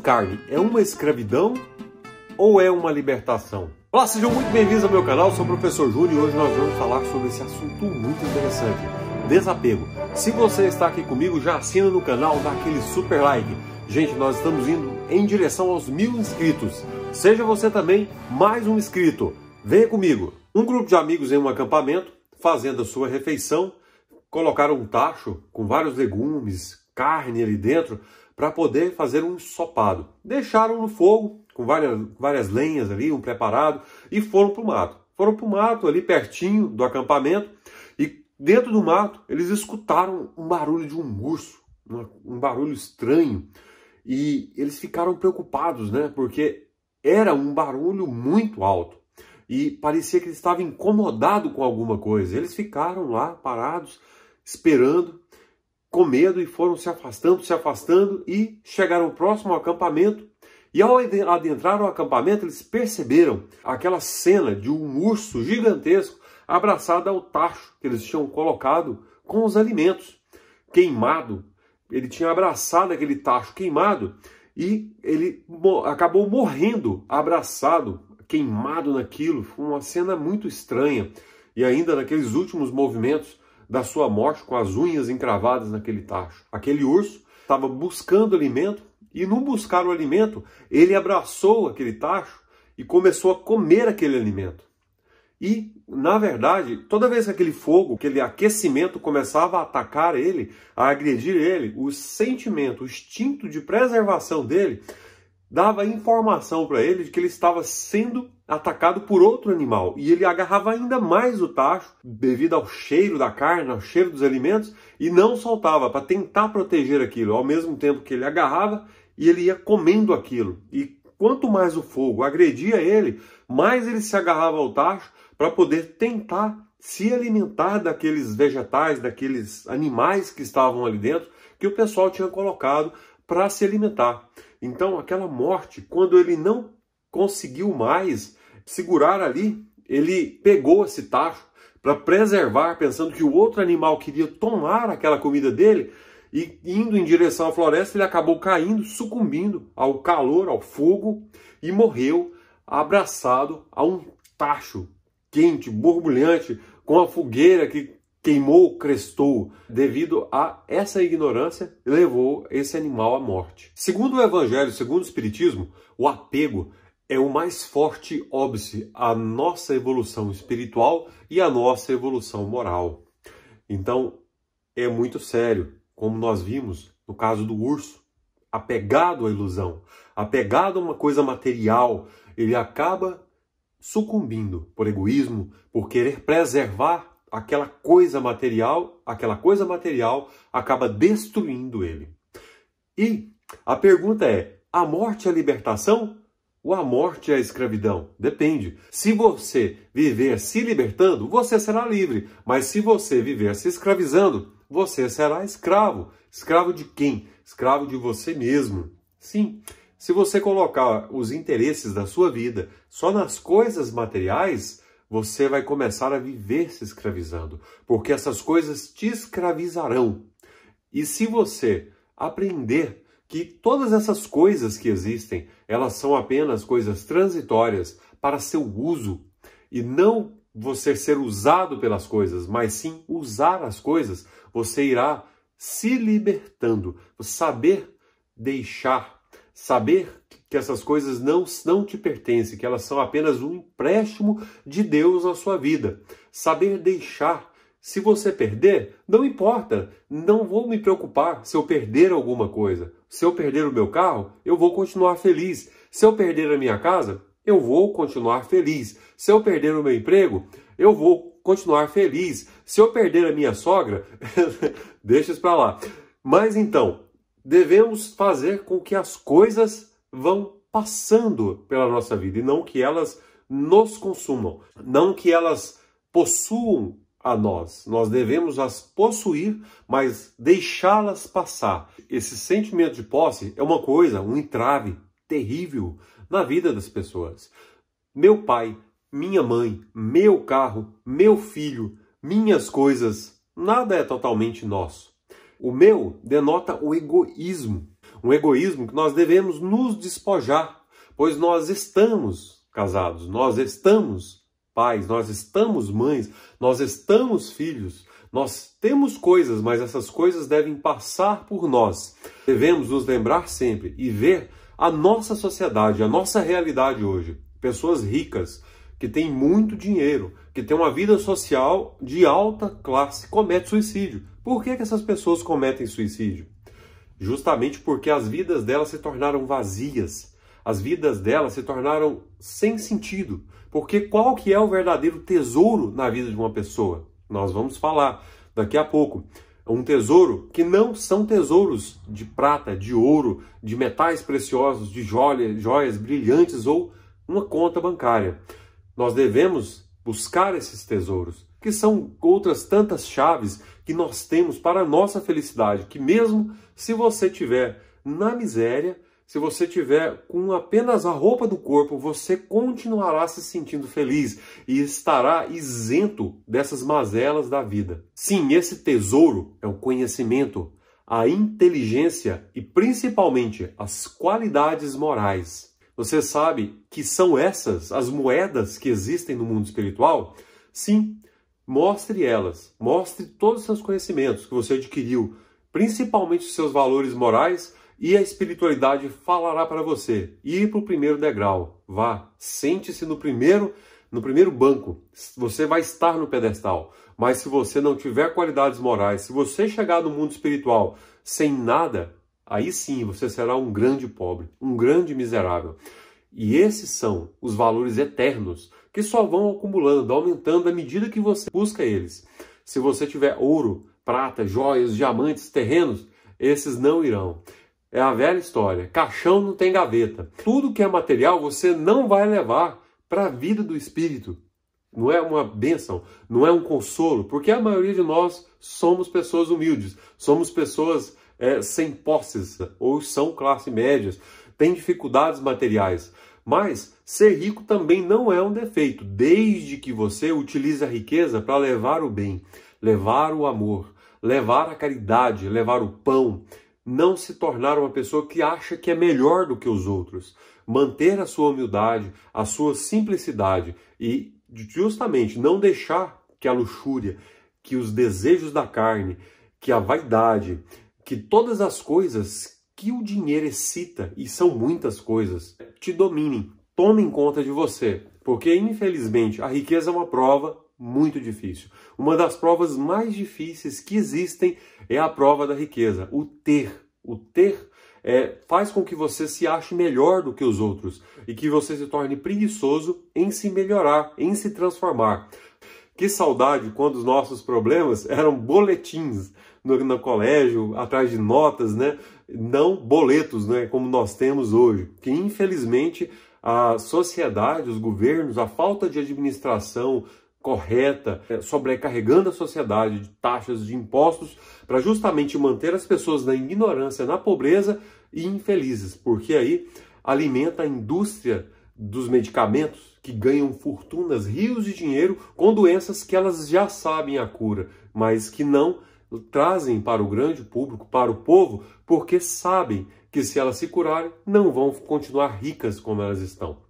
carne é uma escravidão ou é uma libertação? Olá, sejam muito bem-vindos ao meu canal, eu sou o Professor Júnior e hoje nós vamos falar sobre esse assunto muito interessante, desapego. Se você está aqui comigo, já assina no canal, dá aquele super like. Gente, nós estamos indo em direção aos 1000 inscritos. Seja você também mais um inscrito. Venha comigo. Um grupo de amigos em um acampamento, fazendo a sua refeição, colocaram um tacho com vários legumes, carne ali dentro, para poder fazer um ensopado. Deixaram no fogo, com várias lenhas ali, um preparado, e foram para o mato. Foram para o mato, ali pertinho do acampamento, e dentro do mato eles escutaram um barulho de um urso, um barulho estranho, e eles ficaram preocupados, né? Porque era um barulho muito alto, e parecia que ele estava incomodado com alguma coisa. Eles ficaram lá parados, esperando, com medo, e foram se afastando, e chegaram próximo ao acampamento. E ao adentrar no acampamento, eles perceberam aquela cena de um urso gigantesco abraçado ao tacho que eles tinham colocado com os alimentos, queimado. Ele tinha abraçado aquele tacho queimado e ele acabou morrendo abraçado, queimado naquilo. Foi uma cena muito estranha. E ainda naqueles últimos movimentos da sua morte, com as unhas encravadas naquele tacho. Aquele urso estava buscando alimento, e no buscar o alimento, ele abraçou aquele tacho e começou a comer aquele alimento. E, na verdade, toda vez que aquele fogo, aquele aquecimento começava a atacar ele, a agredir ele, o sentimento, o instinto de preservação dele dava informação para ele de que ele estava sendo atacado por outro animal. E ele agarrava ainda mais o tacho, devido ao cheiro da carne, ao cheiro dos alimentos, e não soltava, para tentar proteger aquilo. Ao mesmo tempo que ele agarrava, e ele ia comendo aquilo. E quanto mais o fogo agredia ele, mais ele se agarrava ao tacho para poder tentar se alimentar daqueles vegetais, daqueles animais que estavam ali dentro, que o pessoal tinha colocado para se alimentar. Então, aquela morte, quando ele não conseguiu mais segurar ali, ele pegou esse tacho para preservar, pensando que o outro animal queria tomar aquela comida dele, e indo em direção à floresta, ele acabou caindo, sucumbindo ao calor, ao fogo, e morreu abraçado a um tacho quente, borbulhante, com a fogueira que queimou, crestou. Devido a essa ignorância, levou esse animal à morte. Segundo o Evangelho, segundo o Espiritismo, o apego é o mais forte óbice à nossa evolução espiritual e à nossa evolução moral. Então, é muito sério, como nós vimos no caso do urso, apegado à ilusão, apegado a uma coisa material, ele acaba sucumbindo por egoísmo, por querer preservar aquela coisa material acaba destruindo ele. E a pergunta é, a morte é a libertação ou a morte é a escravidão? Depende. Se você viver se libertando, você será livre. Mas se você viver se escravizando, você será escravo. Escravo de quem? Escravo de você mesmo. Sim. Se você colocar os interesses da sua vida só nas coisas materiais, você vai começar a viver se escravizando, porque essas coisas te escravizarão. E se você aprender que todas essas coisas que existem, elas são apenas coisas transitórias para seu uso, e não você ser usado pelas coisas, mas sim usar as coisas, você irá se libertando, saber deixar, saber que essas coisas não te pertencem, que elas são apenas um empréstimo de Deus na sua vida. Saber deixar. Se você perder, não importa, não vou me preocupar se eu perder alguma coisa. Se eu perder o meu carro, eu vou continuar feliz. Se eu perder a minha casa, eu vou continuar feliz. Se eu perder o meu emprego, eu vou continuar feliz. Se eu perder a minha sogra, deixa isso para lá. Mas então, devemos fazer com que as coisas vão passando pela nossa vida e não que elas nos consumam, não que elas possuam a nós. Nós devemos as possuir, mas deixá-las passar. Esse sentimento de posse é uma coisa, um entrave terrível na vida das pessoas. Meu pai, minha mãe, meu carro, meu filho, minhas coisas, nada é totalmente nosso. O meu denota o egoísmo. um egoísmo que nós devemos nos despojar, pois nós estamos casados, nós estamos pais, nós estamos mães, nós estamos filhos, nós temos coisas, mas essas coisas devem passar por nós. Devemos nos lembrar sempre e ver a nossa sociedade, a nossa realidade hoje. Pessoas ricas, que têm muito dinheiro, que têm uma vida social de alta classe, cometem suicídio. Por que essas pessoas cometem suicídio? Justamente porque as vidas delas se tornaram vazias. As vidas delas se tornaram sem sentido. Porque qual que é o verdadeiro tesouro na vida de uma pessoa? Nós vamos falar daqui a pouco. Um tesouro que não são tesouros de prata, de ouro, de metais preciosos, de joias brilhantes ou uma conta bancária. Nós devemos buscar esses tesouros, que são outras tantas chaves que nós temos para a nossa felicidade, que mesmo se você estiver na miséria, se você tiver com apenas a roupa do corpo, você continuará se sentindo feliz e estará isento dessas mazelas da vida. Sim, esse tesouro é o conhecimento, a inteligência e principalmente as qualidades morais. Você sabe que são essas as moedas que existem no mundo espiritual? Sim, mostre elas, mostre todos os seus conhecimentos que você adquiriu, principalmente os seus valores morais, e a espiritualidade falará para você. Ir para o primeiro degrau. Vá, sente-se no primeiro banco. Você vai estar no pedestal. Mas se você não tiver qualidades morais, se você chegar no mundo espiritual sem nada, aí sim você será um grande pobre, um grande miserável. E esses são os valores eternos que só vão acumulando, aumentando à medida que você busca eles. Se você tiver ouro, prata, joias, diamantes, terrenos, esses não irão. É a velha história, caixão não tem gaveta. Tudo que é material você não vai levar para a vida do espírito. Não é uma bênção, não é um consolo, porque a maioria de nós somos pessoas humildes, somos pessoas sem posses, ou são classe médias, têm dificuldades materiais. Mas ser rico também não é um defeito, desde que você utilize a riqueza para levar o bem, levar o amor, levar a caridade, levar o pão. Não se tornar uma pessoa que acha que é melhor do que os outros. Manter a sua humildade, a sua simplicidade e justamente não deixar que a luxúria, que os desejos da carne, que a vaidade, que todas as coisas que o dinheiro excita, e são muitas coisas, te dominem. Tomem conta de você, porque infelizmente a riqueza é uma prova muito difícil. Uma das provas mais difíceis que existem é a prova da riqueza, o ter. O ter faz com que você se ache melhor do que os outros e que você se torne preguiçoso em se melhorar, em se transformar. Que saudade quando os nossos problemas eram boletins no colégio, atrás de notas, né? Não boletos, né? Como nós temos hoje. Que infelizmente a sociedade, os governos, a falta de administração correta, sobrecarregando a sociedade de taxas, de impostos, para justamente manter as pessoas na ignorância, na pobreza e infelizes, porque aí alimenta a indústria dos medicamentos que ganham fortunas, rios de dinheiro com doenças que elas já sabem a cura, mas que não trazem para o grande público, para o povo, porque sabem que se elas se curarem, não vão continuar ricas como elas estão.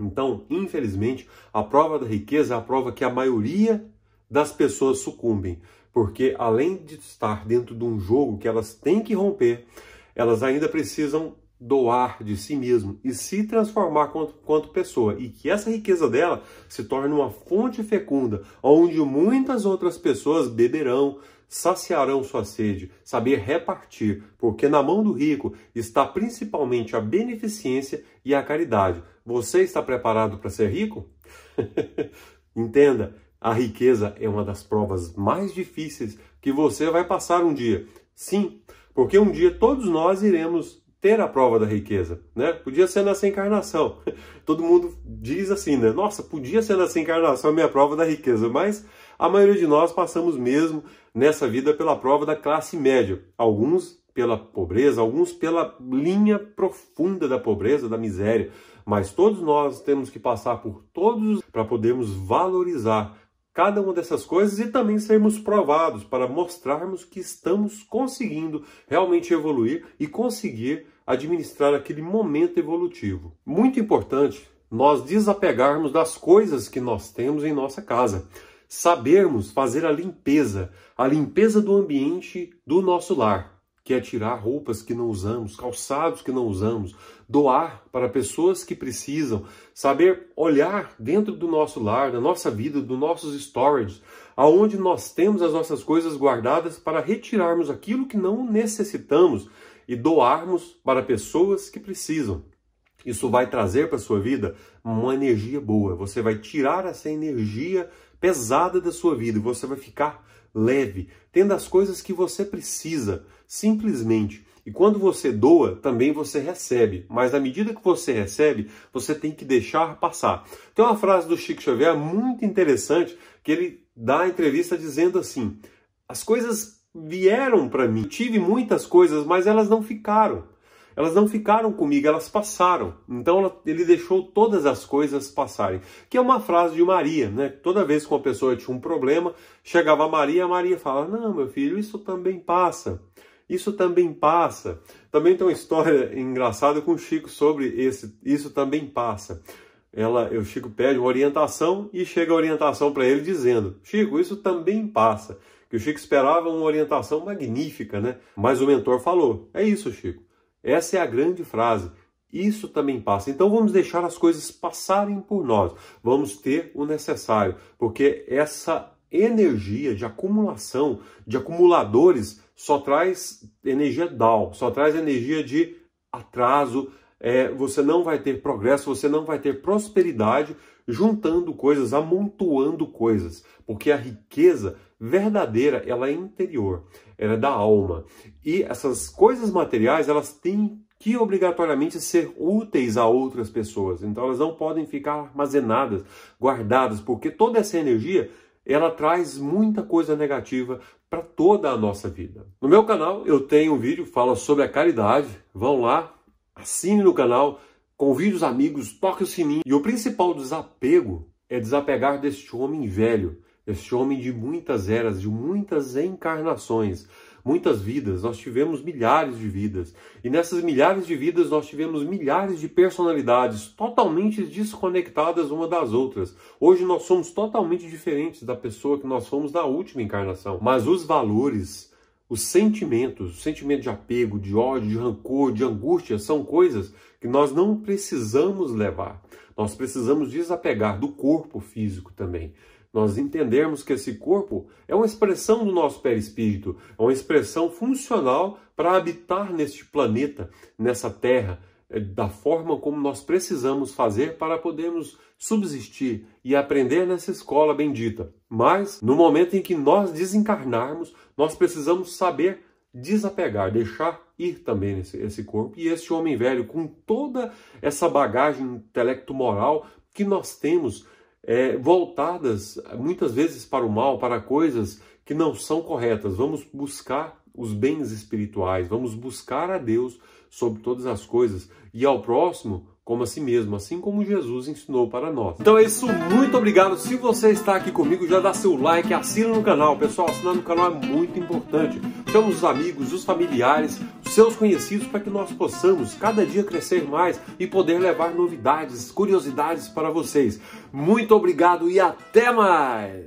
Então, infelizmente, a prova da riqueza é a prova que a maioria das pessoas sucumbem, porque além de estar dentro de um jogo que elas têm que romper, elas ainda precisam doar de si mesmo e se transformar quanto pessoa, e que essa riqueza dela se torne uma fonte fecunda, onde muitas outras pessoas beberão, saciarão sua sede, saber repartir, porque na mão do rico está principalmente a beneficência e a caridade. Você está preparado para ser rico? Entenda, a riqueza é uma das provas mais difíceis que você vai passar um dia. Sim, porque um dia todos nós iremos ter a prova da riqueza, né? Podia ser nessa encarnação. Todo mundo diz assim, né? Nossa, podia ser nessa encarnação a minha prova da riqueza, mas a maioria de nós passamos mesmo nessa vida pela prova da classe média. Alguns pela pobreza, alguns pela linha profunda da pobreza, da miséria. Mas todos nós temos que passar por todos para podermos valorizar cada uma dessas coisas e também sermos provados para mostrarmos que estamos conseguindo realmente evoluir e conseguir administrar aquele momento evolutivo. Muito importante nós desapegarmos das coisas que nós temos em nossa casa. Sabermos fazer a limpeza do ambiente do nosso lar, que é tirar roupas que não usamos, calçados que não usamos, doar para pessoas que precisam, saber olhar dentro do nosso lar, da nossa vida, dos nossos storage, aonde nós temos as nossas coisas guardadas para retirarmos aquilo que não necessitamos e doarmos para pessoas que precisam. Isso vai trazer para a sua vida uma energia boa. Você vai tirar essa energia pesada da sua vida e você vai ficar leve, tendo as coisas que você precisa, simplesmente. E quando você doa, também você recebe. Mas à medida que você recebe, você tem que deixar passar. Tem uma frase do Chico Xavier muito interessante, que ele dá a entrevista dizendo assim: as coisas vieram para mim, tive muitas coisas, mas elas não ficaram. Elas não ficaram comigo, elas passaram. Então ele deixou todas as coisas passarem. Que é uma frase de Maria, né? Toda vez que uma pessoa tinha um problema, chegava a Maria fala: não, meu filho, isso também passa. Isso também passa. Também tem uma história engraçada com o Chico sobre isso também passa. O Chico pede uma orientação e chega a orientação para ele dizendo: Chico, isso também passa. Que o Chico esperava uma orientação magnífica, né? Mas o mentor falou: é isso, Chico. Essa é a grande frase. Isso também passa. Então vamos deixar as coisas passarem por nós. Vamos ter o necessário. Porque essa energia de acumulação, de acumuladores, só traz energia down, só traz energia de atraso. Você não vai ter progresso, você não vai ter prosperidade juntando coisas, amontoando coisas. Porque a riqueza verdadeira, ela é interior, ela é da alma. E essas coisas materiais, elas têm que obrigatoriamente ser úteis a outras pessoas. Então elas não podem ficar armazenadas, guardadas, porque toda essa energia, ela traz muita coisa negativa para toda a nossa vida. No meu canal eu tenho um vídeo que fala sobre a caridade. Vão lá, assine no canal, convide os amigos, toque o sininho. E o principal desapego é desapegar deste homem velho, este homem de muitas eras, de muitas encarnações, muitas vidas. Nós tivemos milhares de vidas. E nessas milhares de vidas nós tivemos milhares de personalidades totalmente desconectadas uma das outras. Hoje nós somos totalmente diferentes da pessoa que nós fomos na última encarnação. Mas os valores, os sentimentos, o sentimento de apego, de ódio, de rancor, de angústia, são coisas que nós não precisamos levar. Nós precisamos desapegar do corpo físico também. Nós entendermos que esse corpo é uma expressão do nosso perispírito, é uma expressão funcional para habitar neste planeta, nessa terra, da forma como nós precisamos fazer para podermos subsistir e aprender nessa escola bendita. Mas, no momento em que nós desencarnarmos, nós precisamos saber desapegar, deixar ir também esse corpo e esse homem velho com toda essa bagagem intelecto-moral que nós temos, voltadas muitas vezes para o mal, para coisas que não são corretas. Vamos buscar os bens espirituais, vamos buscar a Deus sobre todas as coisas e ao próximo como a si mesmo, assim como Jesus ensinou para nós. Então é isso, muito obrigado. Se você está aqui comigo, já dá seu like, assina no canal. Pessoal, assinar no canal é muito importante. Chama os amigos, os familiares, os seus conhecidos, para que nós possamos cada dia crescer mais e poder levar novidades, curiosidades para vocês. Muito obrigado e até mais!